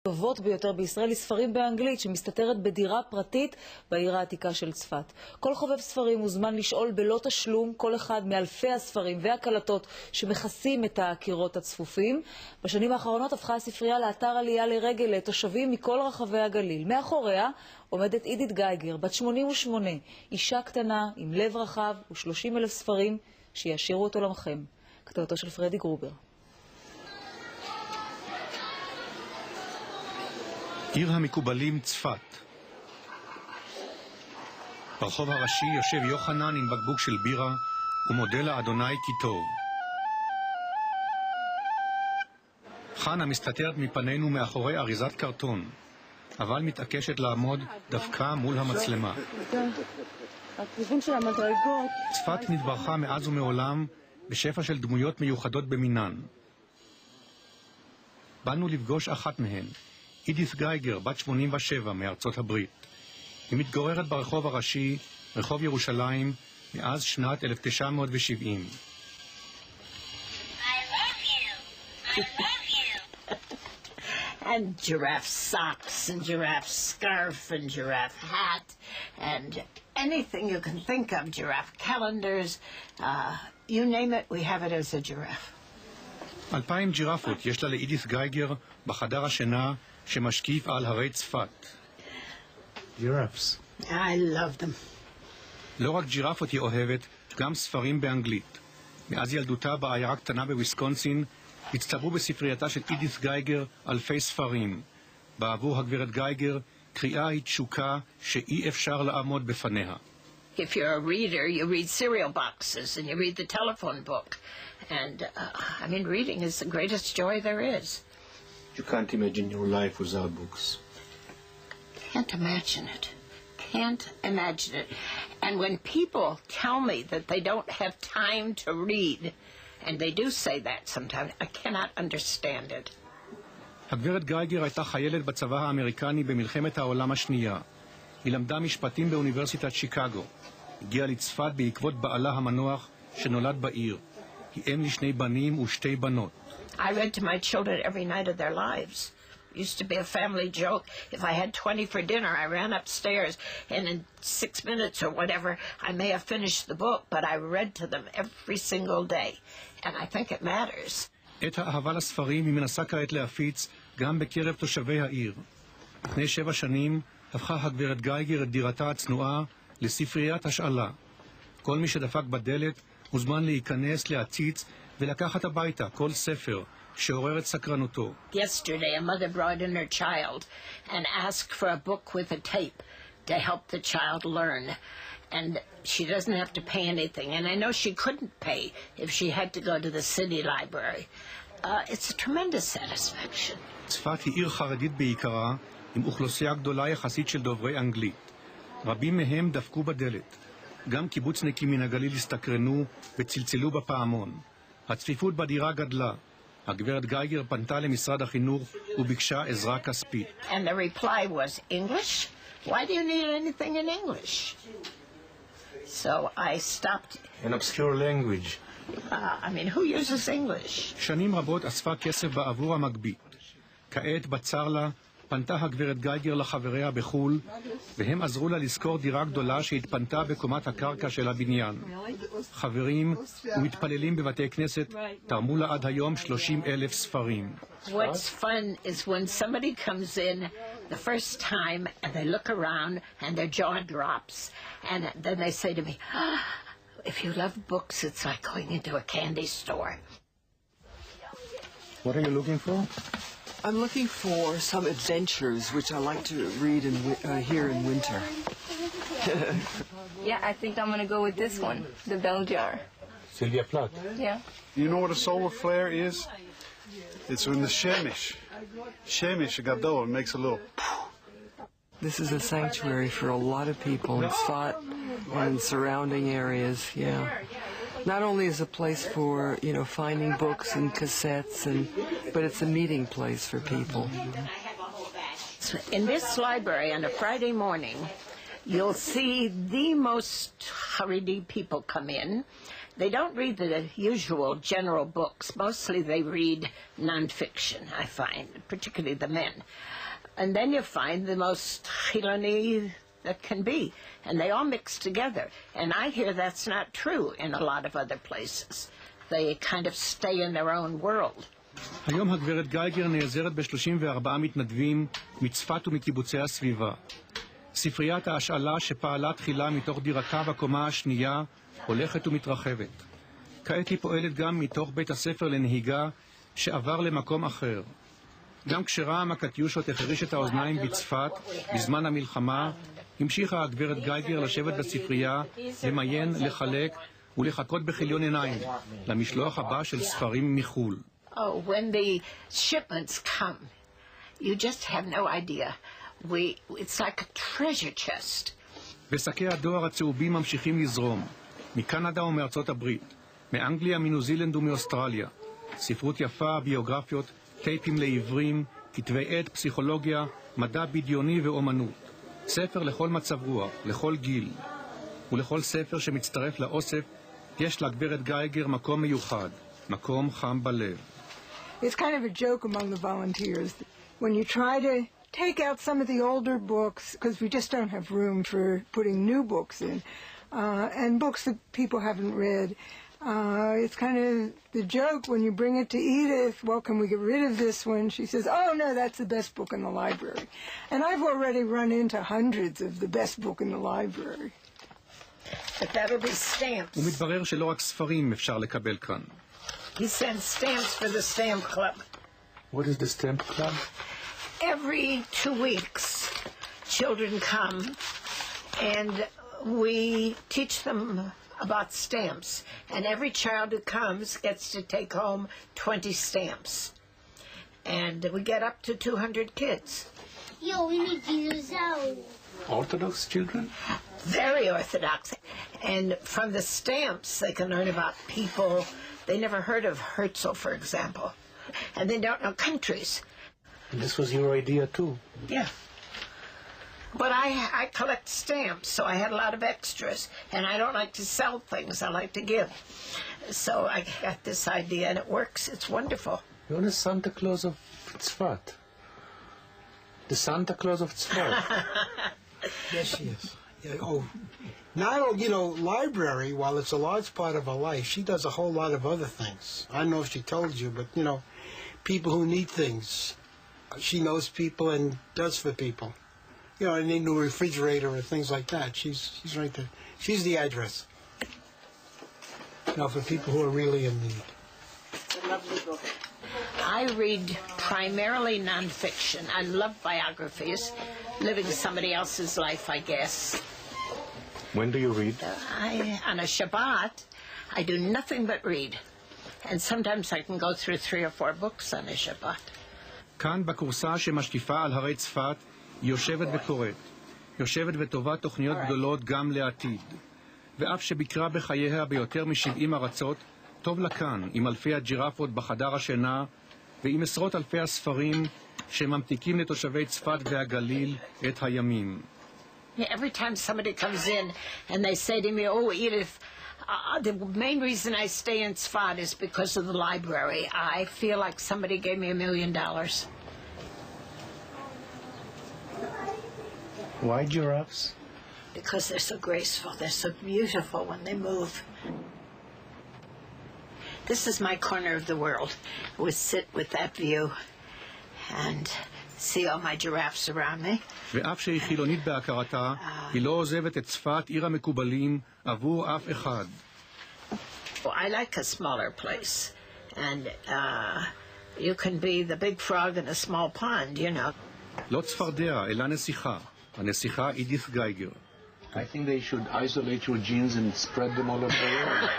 טובות ביותר בישראל היא ספרים באנגלית שמסתתרת בדירה פרטית בעיר העתיקה של צפת. כל חובב ספרים מוזמן לשאול בלא תשלום כל אחד מאלפי הספרים והקלטות שמכסים את הקירות הצפופים. בשנים האחרונות הפכה הספרייה לאתר עלייה לרגל לתושבים מכל רחבי הגליל. מאחוריה עומדת אדית גייגר, בת 88, אישה קטנה עם לב רחב ו30,000 ספרים שישאירו את עולמכם. כתבתו של פרדי גרובר. עיר המקובלים צפת. ברחוב הראשי יושב יוחנן עם בקבוק של בירה ומודה לאדוני כי טוב. חנה מסתתרת מפנינו מאחורי אריזת קרטון, אבל מתעקשת לעמוד דווקא מול המצלמה. צפת נתברכה מאז ומעולם בשפע של דמויות מיוחדות במינן. באנו לפגוש אחת מהן, אדית גייגר, בת 87 מארצות הברית. היא מתגוררת ברחוב הראשי, רחוב ירושלים, מאז שנת 1970. And giraffe socks, and giraffe scarf, and giraffe hat, and anything you can think of, giraffe calendars, you name it, we have it as a giraffe. 2,000 ג'ירפות יש לה לאדית גייגר בחדר השינה שמשקיף על הרי צפת. Giraffes. I love them. לא רק ג'ירפות היא אוהבת, גם ספרים באנגלית. מאז ילדותה בעיירה קטנה בוויסקונסין, הצטברו בספרייתה של אדית גייגר אלפי ספרים. בעבור הגברת גייגר, קריאה היא תשוקה שאי אפשר לעמוד בפניה. If you're a reader, you read cereal boxes and you read the telephone book. And, I mean, reading is the greatest joy there is. You can't imagine your life without books. Can't imagine it. Can't imagine it. And when people tell me that they don't have time to read, and they do say that sometimes, I cannot understand it. הגברת גייגר הייתה חיילת בצבא האמריקני במלחמת העולם השנייה. היא למדה משפטים באוניברסיטת שיקגו. הגיעה לצפת בעקבות בעלה המנוח שנולד בעיר. היא אם לשני בנים ושתי בנות. I read to my children every night of their lives. It used to be a family joke. If I had 20 for dinner, I ran upstairs, and in 6 minutes or whatever, I may have finished the book, but I read to them every single day. And I think it matters. את האהבה לספרים היא מנסה כעת להפיץ גם בקרב תושבי העיר. לפני 7 שנים הפכה הגברת גייגר את דירתה הצנועה לספריית השאלה. כל מי שדפק בדלת מוזמן להיכנס, להציץ ולקחת הביתה כל ספר שעורר את סקרנותו. Yesterday a mother brought in her child and asked for a book with a tape to help the child learn. And she doesn't have to pay anything. And I know she couldn't pay if she had to go to the city library. It's a tremendous satisfaction. צפת היא עיר חרדית בעיקרה, עם אוכלוסייה גדולה יחסית של דוברי אנגלית. רבים מהם דפקו בדלת. גם קיבוצניקים מן הגליל הסתקרנו וצלצלו בפעמון. הצפיפות בדירה גדלה. הגברת גייגר פנתה למשרד החינוך וביקשה עזרה כספית. And the reply was, English? Why do you need anything in English? So I stopped. An obscure language. I mean, who uses English? שנים רבות אספה כסף בעבור המגבית. כעת בצר לה פנתה הגברת גייגר לחבריה בחול, והם עזרו לה לזכור דירה גדולה שהתפנתה בקומת הקרקע של הבניין. חברים ומתפללים בבתי כנסת תרמו לה עד היום 30,000 ספרים. What's fun is when somebody comes in the first time and they look around and their jaw drops. And then they say to me, if you love books, it's like going into a candy store. What are you looking for? I'm looking for some adventures which I like to read here in winter. Yeah, I think I'm going to go with this one, the bell jar. Sylvia Plath. Yeah. You know what a solar flare is? It's when the Shemesh Gadol makes a little... This is a sanctuary for a lot of people in Tzfat and surrounding areas, yeah. Not only is a place for, finding books and cassettes, but it's a meeting place for people. In this library on a Friday morning, you'll see the most Haredi people come in. They don't read the usual general books. Mostly they read nonfiction, I find, particularly the men. And then you find the most chiloni that can be, and they all mix together. And I hear that's not true in a lot of other places. They kind of stay in their own world. היום הגברת גייגר נעזרת ב-34 מתנדבים מצפת ומקיבוצי הסביבה. ספריית ההשאלה שפעלה תחילה מתוך דירתה בקומה השנייה הולכת ומתרחבת. כעת היא פועלת גם מתוך בית הספר לנהיגה שעבר למקום אחר. גם כשרעם הקטיושות החריש את האוזניים בצפת בזמן המלחמה, המשיכה הגברת גייגר לשבת בספרייה, למיין, לחלק ולחכות בכיליון עיניים למשלוח הבא של ספרים מחול. Oh, when the shipments come, you just have no idea. It's like a treasure chest. ושקי הדואר הצהובים ממשיכים לזרום, מקנדה ומארצות הברית, מאנגליה, מניו זילנד ומאוסטרליה. ספרות יפה, ביוגרפיות, טייפים לעיוורים, כתבי עת, פסיכולוגיה, מדע בדיוני ואומנות. ספר לכל מצב רוח, לכל גיל. ולכל ספר שמצטרף לאוסף, יש לגברת גייגר מקום מיוחד, מקום חם בלב. It's kind of a joke among the volunteers. When you try to take out some of the older books, because we just don't have room for putting new books in, and books that people haven't read, it's kind of the joke when you bring it to Edith, well, can we get rid of this one? She says, oh, no, that's the best book in the library. And I've already run into hundreds of the best book in the library. But that'll be stamps. ומתברר שלא רק ספרים אפשר לקבל כאן. He sends stamps for the stamp club. What is the stamp club? Every 2 weeks, children come and we teach them about stamps. And every child who comes gets to take home 20 stamps. And we get up to 200 kids. Yo, we need dinosaurs. Orthodox children? Very Orthodox. And from the stamps, they can learn about people. They never heard of Herzl, for example. And they don't know countries. And this was your idea too? Yeah. But I collect stamps, so I had a lot of extras. And I don't like to sell things, I like to give. So I got this idea, and it works. It's wonderful. You're the Santa Claus of Tzfat. The Santa Claus of Tzfat. Yes, she is. Yeah, oh, not, you know, library, while it's a large part of her life, she does a whole lot of other things. I don't know if she told you, but, you know, people who need things. She knows people and does for people. You know, I need a new refrigerator or things like that. She's right there. She's the address. You know, for people who are really in need. It's a lovely book. I read primarily nonfiction. I love biographies, living somebody else's life, I guess. When do you read? On a Shabbat, I do nothing but read. And sometimes I can go through 3 or 4 books on a Shabbat. כאן בקורסה שמשקיפה על הרי צפת, היא יושבת וקוראת. יושבת וטובה תוכניות גדולות גם לעתיד. ואף שביקרה בחייה ביותר מ-70 ארצות, טוב לה כאן, עם אלפי הג'ירפות בחדר השינה, ועם עשרות אלפי הספרים שממתיקים לתושבי צפת והגליל את הימים. Every time somebody comes in and they say to me, oh, Edith, the main reason I stay in Tzfat is because of the library. I feel like somebody gave me $1 million. Why giraffes? Because they're so graceful. They're so beautiful when they move. This is my corner of the world. I would sit with that view and see all my giraffes around me. ואף שהיא חילונית בהכרתה, היא לא עוזבת את צפת עיר המקובלים עבור אף אחד. Well, I like a smaller place. And you can be the big frog in a small pond, you know. לא צפרדע, אלא נסיכה. הנסיכה אדית' גייגר. I think they should isolate your genes and spread them all over the world.